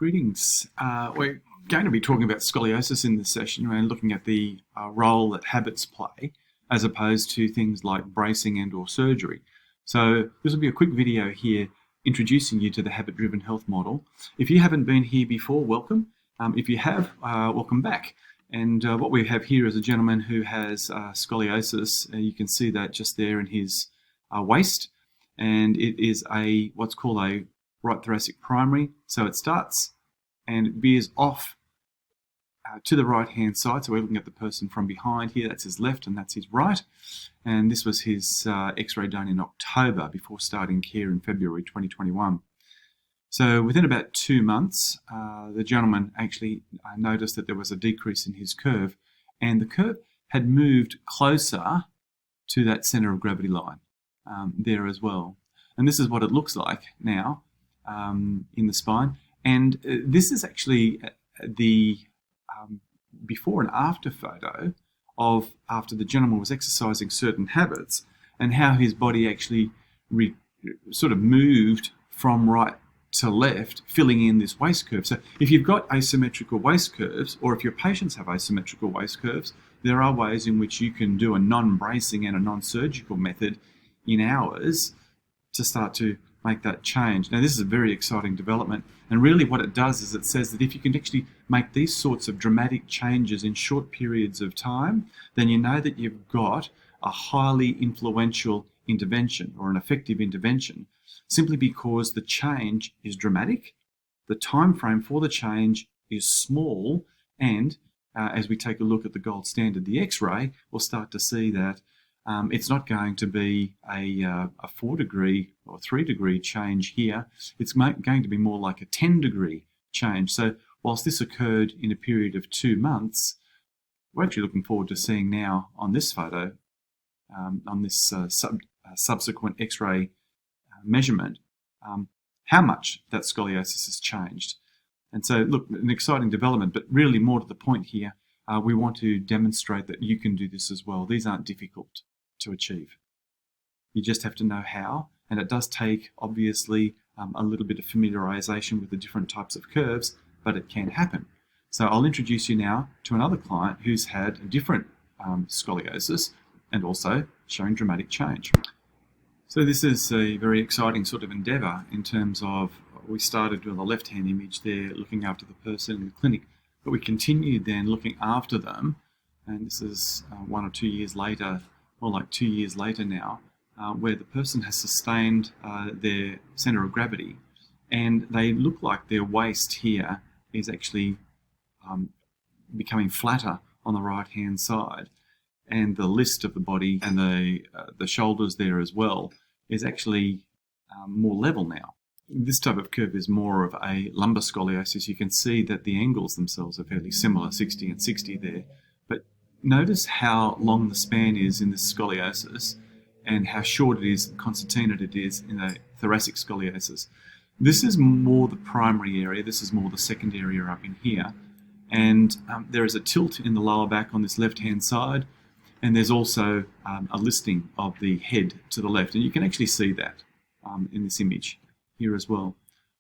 Greetings. We're going to be talking about scoliosis in this session and looking at the role that habits play as opposed to things like bracing and or surgery. So this will be a quick video here introducing you to the habit-driven health model. If you haven't been here before, welcome. If you have, welcome back. And what we have here is a gentleman who has scoliosis. You can see that just there in his waist. And it is what's called a right thoracic primary. So it starts and it veers off to the right hand side. So we're looking at the person from behind here. That's his left and that's his right. And this was his x-ray done in October before starting care in February 2021. So within about 2 months, the gentleman actually noticed that there was a decrease in his curve, and the curve had moved closer to that center of gravity line there as well. And this is what it looks like now in the spine. And this is actually the before and after photo of after the gentleman was exercising certain habits and how his body actually sort of moved from right to left, filling in this waist curve. So if you've got asymmetrical waist curves, or if your patients have asymmetrical waist curves, there are ways in which you can do a non-bracing and a non-surgical method in hours to start to make that change. Now, this is a very exciting development, and really what it does is it says that if you can actually make these sorts of dramatic changes in short periods of time, then you know that you've got a highly influential intervention or an effective intervention, simply because the change is dramatic, the time frame for the change is small, and as we take a look at the gold standard, the X-ray, we'll start to see that it's not going to be a 4-degree or 3-degree change here. It's going to be more like a 10-degree change. So whilst this occurred in a period of 2 months, we're actually looking forward to seeing now on this photo, on this subsequent X-ray measurement, how much that scoliosis has changed. And so, look, an exciting development, but really more to the point here, we want to demonstrate that you can do this as well. These aren't difficult to achieve. You just have to know how, and it does take, obviously, a little bit of familiarization with the different types of curves, but it can happen. So I'll introduce you now to another client who's had a different scoliosis and also showing dramatic change. So this is a very exciting sort of endeavor in terms of, we started with a left-hand image there looking after the person in the clinic, but we continued then looking after them, and this is 1 or 2 years later, more like 2 years later now, where the person has sustained their center of gravity, and they look like their waist here is actually becoming flatter on the right-hand side, and the list of the body and the shoulders there as well is actually more level now. This type of curve is more of a lumbar scoliosis. You can see that the angles themselves are fairly similar, 60 and 60 there. But notice how long the span is in this scoliosis and how short it is, concertinaed it is in the thoracic scoliosis. This is more the primary area. This is more the secondary area up in here. And there is a tilt in the lower back on this left-hand side. And there's also a listing of the head to the left. And you can actually see that in this image here as well.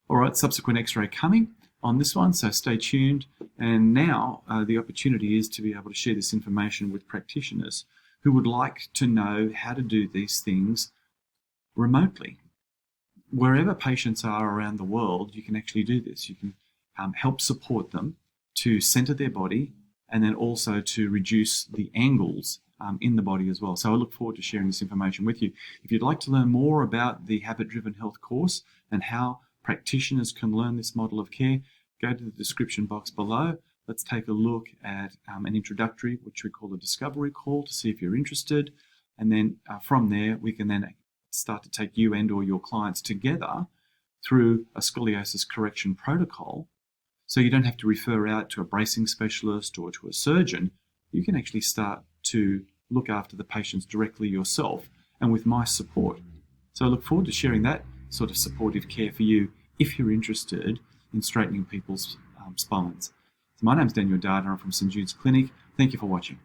All right, subsequent X-ray coming on this one, so stay tuned. And now the opportunity is to be able to share this information with practitioners who would like to know how to do these things remotely. Wherever patients are around the world, you can actually do this. You can help support them to center their body and then also to reduce the angles in the body as well. So I look forward to sharing this information with you. If you'd like to learn more about the Habit-Driven Health course and how practitioners can learn this model of care, go to the description box below. Let's take a look at an introductory, which we call a discovery call, to see if you're interested. And then from there, we can then start to take you and or your clients together through a scoliosis correction protocol. So you don't have to refer out to a bracing specialist or to a surgeon. You can actually start to look after the patients directly yourself and with my support. So I look forward to sharing that sort of supportive care for you if you're interested in straightening people's spines. So my name's Dahdah. I'm from St Jude's Clinic. Thank you for watching.